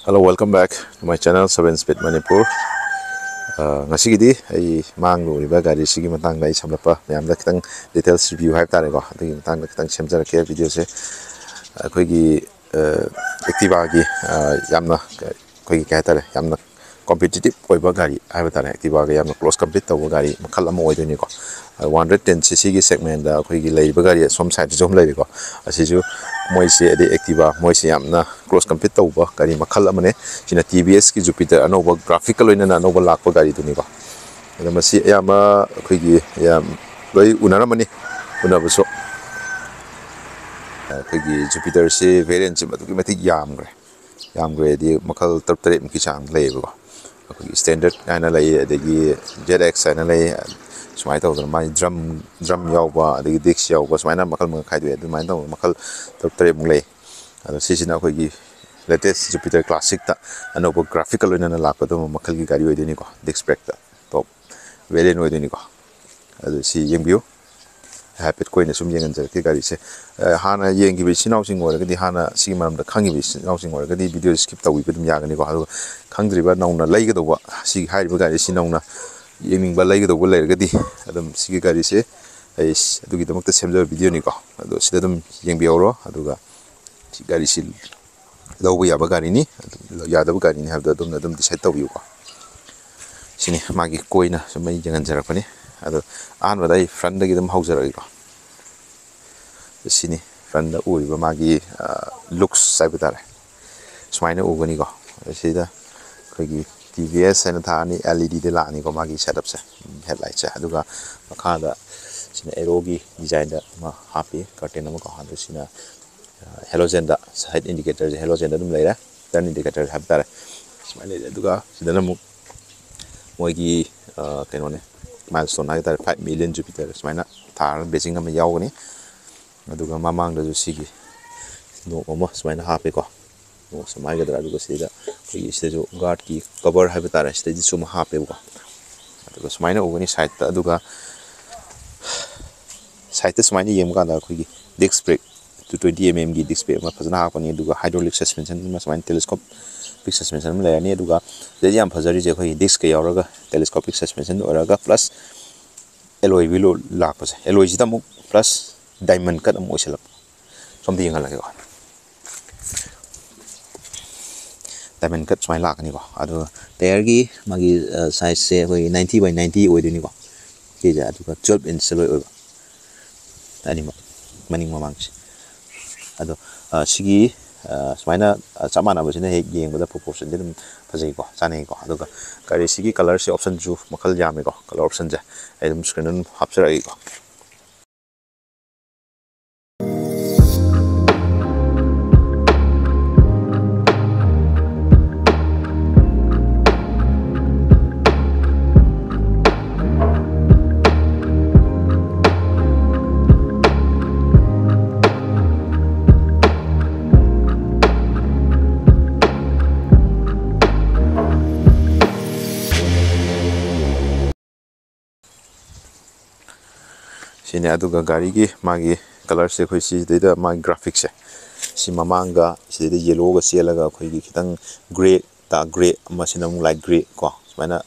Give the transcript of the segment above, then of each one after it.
Hello, welcome back to my channel 7 Speed Manipur. Ngasigidi ay manglo riba gari sigi matang dai samlapa yamda kitang details review haib tare ko adi matang kitang semjarake video se akhoi gi Activa gi yamna khoi gi ka tare yamna competitive oiba gari haib tare Activa ga yamna close complete taw gari makhal ama oidoni ko 110cc gi segment da khoi gi leiba gari som side jom leibi ko asisu moise adi Activa moise yamna close complete taw gari makhal amane sina TVS ki Jupiter Anouba graphical oina Anouba lakpa gari duni ko ada masi yama khoi gi yam loi unaramani unabuso khoi gi Jupiter se variant se matu ki mati yamgre di makhal tartare mki chang leiba ko khoi gi standard kana lei adagi ZX kana lei sumai taw mai drum yawba adagi dix yawba sumaina makhal ma khai de du mai taw makhal tartare mung lei ado sisina khoi gi latest Jupiter classic ta Anouba graphical oina lakpa do makhal gi gari oideni ko disc brake ta top variant oideni ko ado si yengbiu habit ko ina sum yengan jar ki gari se hana yengi bi sinau sing ora gadi hana si maram da khangi bi sinau sing ora gadi video skip tawi bi dum yagani ko ado khangdriba nauna laiga do wa si hairi ba gari sinauna yengning ba laiga do ba lai gadi adum si gari se ai adugi damakta semjar video ni ko ado sida dum yengbi oro aduga si gari si lawba yaba gari ni yadaba gari ni habda dum decide tawi ko sini magi koina sumai jangan jarak pani ado an wadai front dagi dum haujaragi ko sini front da uri ba magi looks saibutare sumaina ugani ko sida khagi TVS ana thani LED de lani ko magi setup se headlight se aduga makada sina aerogi design da ma happy curtain ma ko hadu sina halogen da side indicator halogen da dum leira turn indicator habtare sumaina aduga sida namu moigi kenone milestone hai tar 5 million Jupiter sumaina thar basing ama yawgani aduga mamang da sigi no oma sumaina hape ko no samai ga dra aduga sida koi sida jo guard ki cover hai tar sida ji sum hape ko aduga sumaina ugani side ta aduga side ta sumaina yem ga da koi disc brake 220 mm gi disc brake ma phajana ha pani aduga hydraulic suspension ma sumaina telescopic suspension ma layani aduga jadi am phajari je khoi disc ka yauraga telescopic suspension oraga plus alloy wheel lakpa se alloy ji tamu plus diamond cut am oiselap something yang lagi ko diamond cut smai lakani ko adu tire gi magi size se hoi 90 by 90 oidini ko ke ja adu 12 inch alloy oiba ani maning mamang adu sigi sumaina chamana basina he yengba da proportion dum phajai ko chane ko aduga gari sigi color se option ju makhal yame ko color option ja edum screen dum hapsarai ko sini aduga gari gi magi color se khoi si de magi graphics se si mamanga si de yellow ga selaga khoi gi kitang gray ama sinam light gray ko mana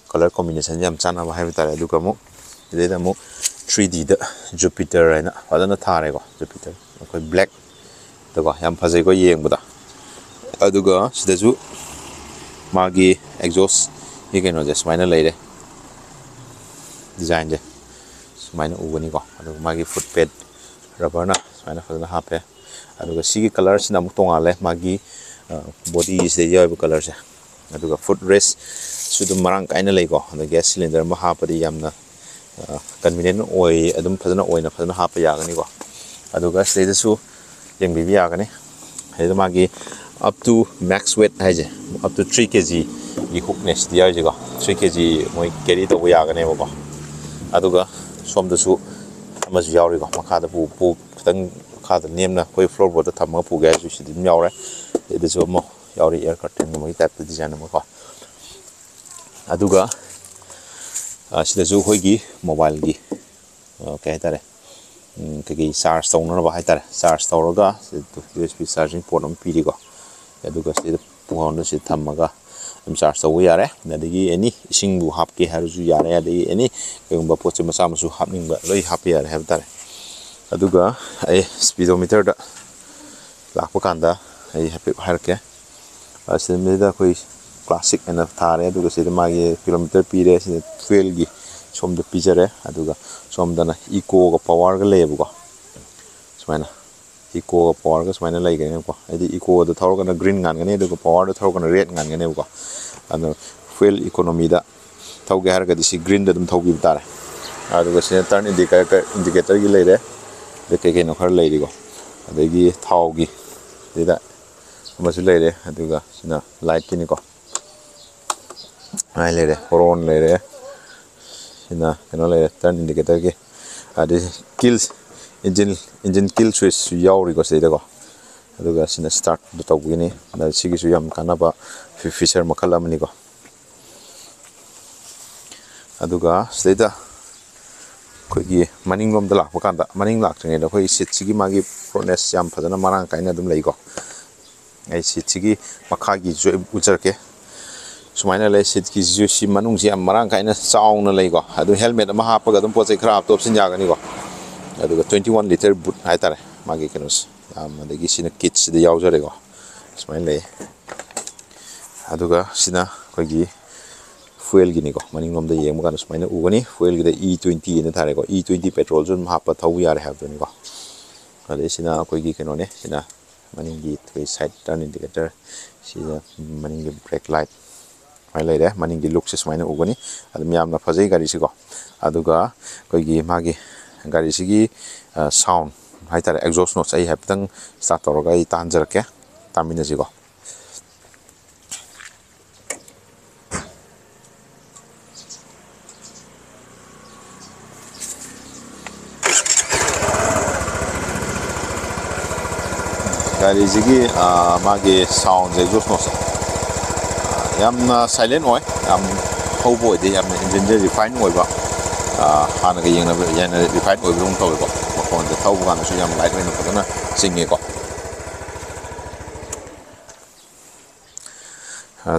color combination jam chana ba hai tare aduga mu de da mu 3D da Jupiter aina adana thare ko Jupiter khoi black da ko yam phajai ko yengbuda aduga sida ju magi exhaust hi keno je mana leire design je sumaina ugani ko adu magi foot pad rubber na sumaina phajana hape adu sigi color sina mu tongale magi body is the yellow color se adu foot rest sudu marang kaina lei ko adu gas cylinder ma hapadi yamna convenient oi adum phajana oina phajana hapa yagani ko adu ga stage su yengbi yagani hedu magi up to max weight haije up to 3 kg gi hookness dia je ko 3 kg moi carry to yagani ko adu ga som da su amas yauri ko makada pu tang khada nemna koi floorboard ta thama pu ga su si dim yaure de so mo yauri air curtain mo type de design mo ko aduga sida ju hoi gi mobile gi kai tare cái charge tông nó là bao hai ta charge tàu đó USB charging port nó phi đi qua cái đó cái puhon si thamaga charge tawbu yare adagi any isingbu hapke harusu yare adagi any kayumba poche masa masu hapningba loi hapi yare habtare aduga ai speedometer da lakpa kanda ai happy harke asimida koi classic ena thare aduga sida magi kilometer pire sida fuel gi somda pijare aduga somdana eco ga power ga lebugo smaina eco power ga smaina lai ga ko adi eco da thor ga green ngan gane aduga power da thor ga red ngan gane ko anu fuel economy da thau ga har ga disi green da dum thau bi tare aduga sida turn indicator gi leire de ke no har leiri go adagi thau gi sida masu leire aduga sina light kini ko ai leire horon leire sina keno leire turn indicator gi adi kills engine kill switch yauri ko sida ko aduga sina start do tawgini na sigi su yam kanaba feature makala mani ko aduga sida kogi maning lom da lakpa kanda maning lak tringe da koi sit sigi magi furnace yam phajana marang kaina dum lei ko ai sit sigi makha gi jo ujar ke sumaina le sit ki jo si manung si marang kaina chaung na lei ko adu helmet ma ha pa ga dum pochai khara top sin ya ga ni ko adu 21 liter boot hai tare magi kenos am adagi sina kits de yaw jare ko sumaina le aduga sina kogi fuel gini ko maning lom da yeng ma sumaina ugani fuel gi da E20 ne thare ko E20 petrol zon ha pa thau yar have ni ko ade sina kogi keno ne sina maning gi three side turn indicator sina maning gi brake light mai lai de maning gi look sumaina ugani adum yamna phajai gari si ko aduga kogi magi gari sigi sound hai tare exhaust notes ai have tang start toroga I tanjar ke tamina si ko gari sigi magi sound exhaust notes yamna silent oi am hobo de yam engine refine oi ba hana ga yengna yana refine oi brum taw ko kon de taw ga na su yam light wen ko na singe ko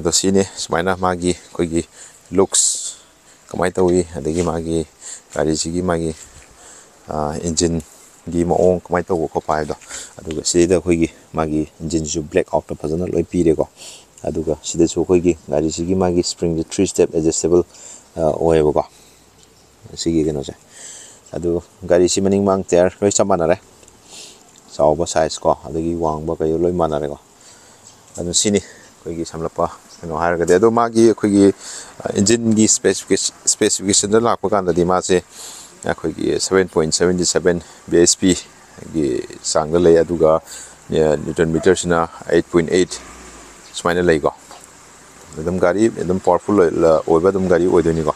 da sine smaina magi kogi looks kamai tawi adagi magi gari sigi magi engine gi maong kamai taw ko pai do aduga sida kogi magi engine su black out phajana loi pire ko aduga sida su kogi gari sigi magi spring 3 step adjustable oebo ko sigi keno se adu gari si maning mang ter loi chamana re sauba size ko adagi wang ba kai loi manare ko adu sini kogi samlapa keno har ga de adu magi kogi engine gi specification da lakpa kan da di ma se kogi 7.77 bsp gi sangda lei aduga newton meter sina 8.8 smaina lei ko dum gari dum powerful oiba dum gari oidoni ko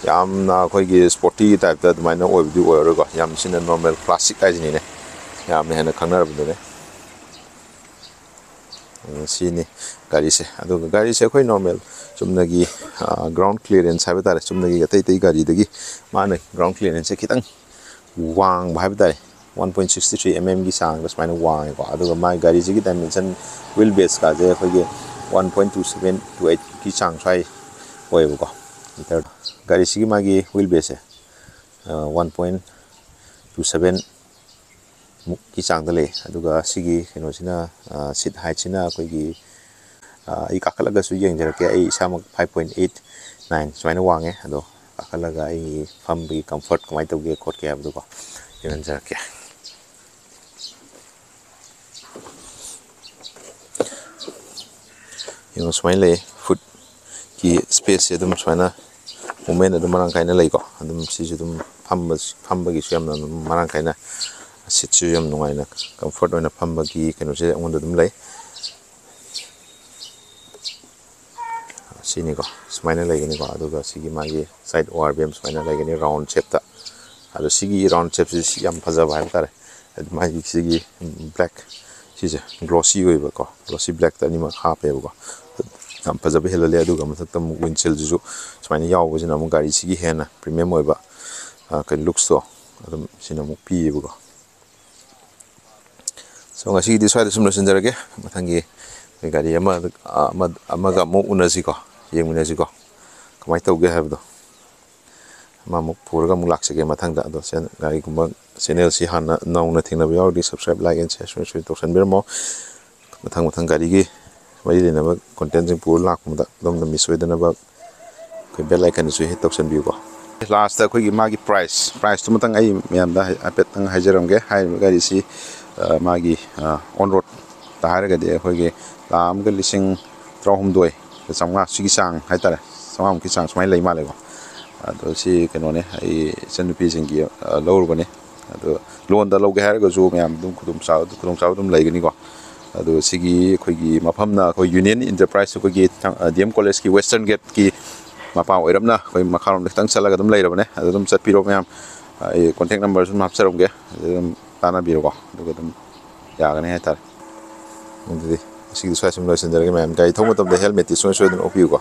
yamna kogi sporty type da maina oibdi oiro ko yam sina normal classic ai ni ne yam ne hana khangnar bu ne sini gari se aduga gari se koi normal chumnagi ground clearance hai batare chumnagi gatai tai gari dagi mana ground clearance kitang wang bhai batare 1.63 mm gi sang das maina wang ko aduga mai gari ji gi dimension wheelbase ka je khogi 1.27 to 8 ki sang sai oibo ko meter gari sigi magi wheelbase 1.27 muk ki sang dale aduga sigi keno sina seat height sina khogi I kakalaga su yeng jara ke ai samak 5.89 smaina wange ado kakalaga ai fambi comfort kamai tawge khot ke abdu ko yenan jara ke yung smaina le foot ki space edum smaina moment edum marang kaina lei ko adum si dum phamba gi su yamna marang kaina sit su yam nungai na comfort oina phamba gi keno se ngon dum lei sini ko smaina lei ni ko aduga sigi magi side ORBM smaina lei ni round shape ta adu sigi round shape si yam phaja bhai tare magi sigi black sije glossy oi ba ko glossy black ta ni ma kha pe ko am phaja be helale aduga mathaktam windshield ju smaina yaw bu jina mu gari sigi hena premium oi ba kan looks to adum sina mu pi bu ko so ngasi di swai sum losin jarage mathangi gari amaga mo unasiko yengminasiko kamai tauge haibdo mamuk puraga mu laksege mathangda do sen gari gumba channel si hana nauna thingna yaudi subscribe like and share to sanbirmo mathang gari gi mai dina ba content jing pur lak mada dom mi soidana ba ko bell icon su hit to sanbiu ko last ta khoi gi magi price to matang ai miam da apet tang hajaram ge hai gari si magi on road ta haraga de khoi gi lam ga lising trahum doi samga sigi sang hai tare samam ki sang smai lai ma le ko ado si keno ne ai sanpi singi lower bane ado loan da loge haraga zo miam dum khudum saw dum lai gani ko ado sigi khoi gi mafam na khoi union enterprise ko gi dm college ki western gate ki mapa oiram na khoi makharom tang salaga dum lai rabane ado dum chat piro miam ai contact number sum hapsarom ge dum tana biro ko ado dum ya gani hai tar sigi swai sum lo sen jare miam gai thomo tam de helmet ti so dun opiu ko